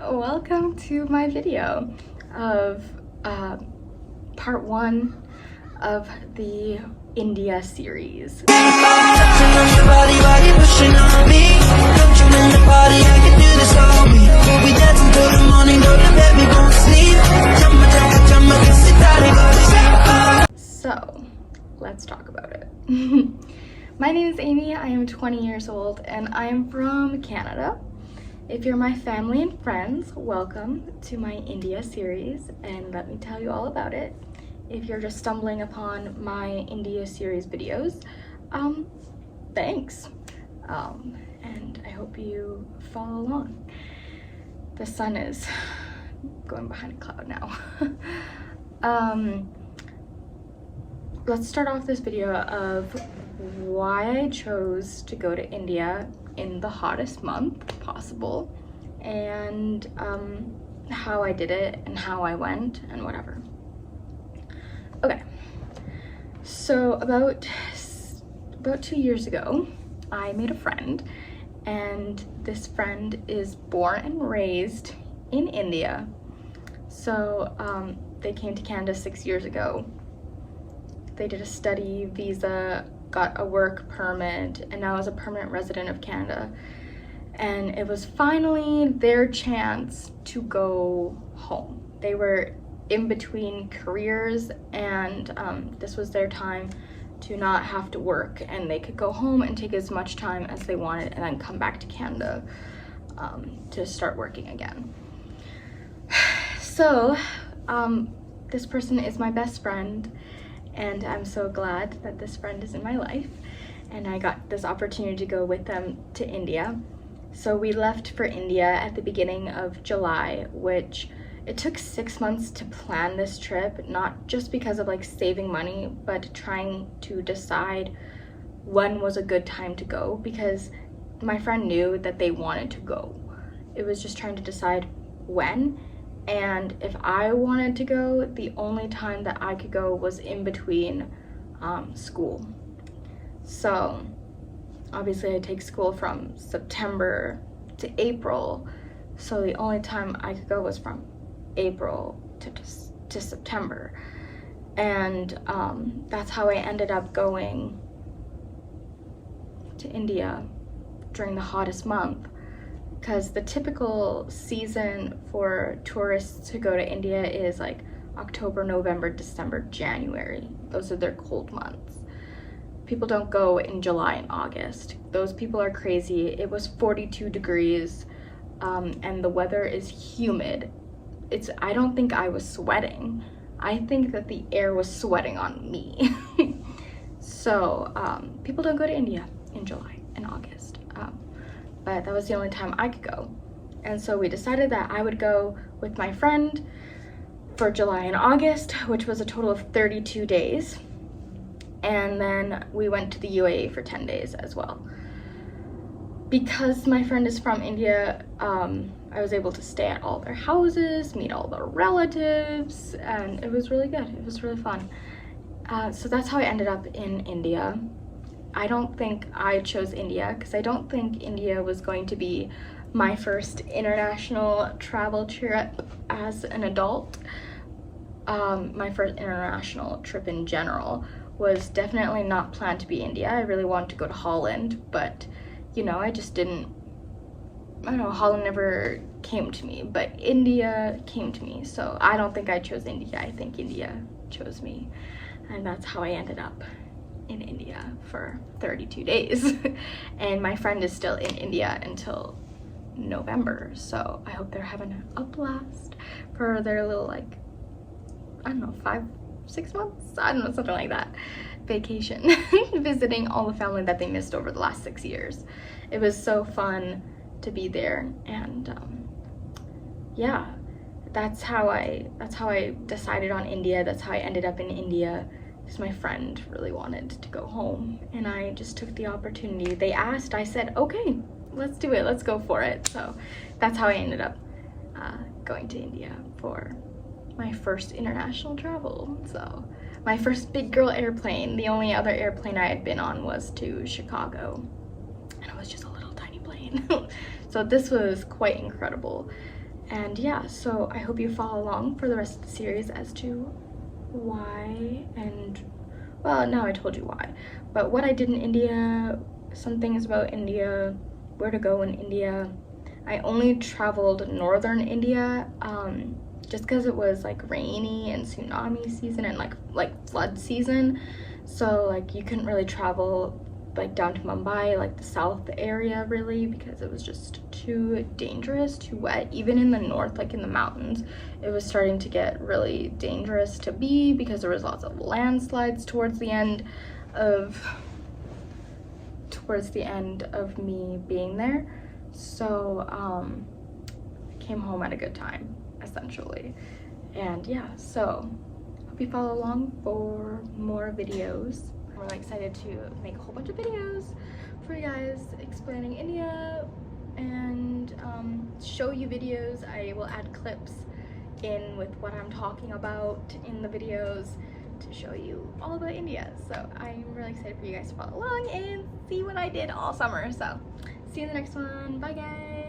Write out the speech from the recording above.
welcome to my video of part 1 of the India series. So let's talk about it. My name is Amy, I am 20 years old and I am from Canada. If you're my family and friends, welcome to my India series and let me tell you all about it. If you're just stumbling upon my India series videos, thanks. And I hope you follow along. The sun is going behind a cloud now. Let's start off this video of why I chose to go to India in the hottest month possible, and how I did it and how I went and whatever. Okay, so about 2 years ago, I made a friend, and this friend is born and raised in India. So they came to Canada 6 years ago. They did a study visa, got a work permit, and now is a permanent resident of Canada. And it was finally their chance to go home. They were in between careers, and this was their time to not have to work, and they could go home and take as much time as they wanted and then come back to Canada to start working again. So this person is my best friend, and I'm so glad that this friend is in my life, and I got this opportunity to go with them to India. So we left for India at the beginning of July, which it took 6 months to plan this trip, not just because of like saving money, but trying to decide when was a good time to go, because my friend knew that they wanted to go. It was just trying to decide when. And if I wanted to go, the only time that I could go was in between school. So obviously I take school from September to April. So the only time I could go was from April to September. And that's how I ended up going to India during the hottest month. Because the typical season for tourists to go to India is like October, November, December, January. Those are their cold months. People don't go in July and August. Those people are crazy. It was 42 degrees and the weather is humid. I don't think I was sweating. I think that the air was sweating on me. So people don't go to India in July and August. But that was the only time I could go. And so we decided that I would go with my friend for July and August, which was a total of 32 days. And then we went to the UAE for 10 days as well. Because my friend is from India, I was able to stay at all their houses, meet all their relatives, and it was really good. It was really fun. So that's how I ended up in India. I don't think I chose India because I don't think India was going to be my first international travel trip as an adult. My first international trip in general was definitely not planned to be India. I really wanted to go to Holland, but you know, I don't know, Holland never came to me, but India came to me. So I don't think I chose India. I think India chose me, and that's how I ended up in India for 32 days. And my friend is still in India until November, so I hope they're having a blast for their little, like, I don't know, 5-6 months, I don't know, something like that, vacation. Visiting all the family that they missed over the last 6 years. It was so fun to be there, and yeah, that's how I decided on India. That's how I ended up in India, because my friend really wanted to go home, and I just took the opportunity. They asked, I said, okay, let's do it, let's go for it. So that's how I ended up going to India for my first international travel. So my first big girl airplane. The only other airplane I had been on was to Chicago, and it was just a little tiny plane. So this was quite incredible. And yeah, so I hope you follow along for the rest of the series as to why, and well, now I told you why, but what I did in India, some things about India, where to go in India. I only traveled northern India just because it was like rainy and tsunami season and like flood season, so like you couldn't really travel like down to Mumbai, like the south area, really, because it was just too dangerous, too wet. Even in the north, like in the mountains, it was starting to get really dangerous to be because there was lots of landslides towards the end of me being there. So I came home at a good time, essentially. And yeah, so hope you follow along for more videos. I'm really excited to make a whole bunch of videos for you guys explaining India and show you videos. I will add clips in with what I'm talking about in the videos to show you all about India. So I'm really excited for you guys to follow along and see what I did all summer. So see you in the next one. Bye guys.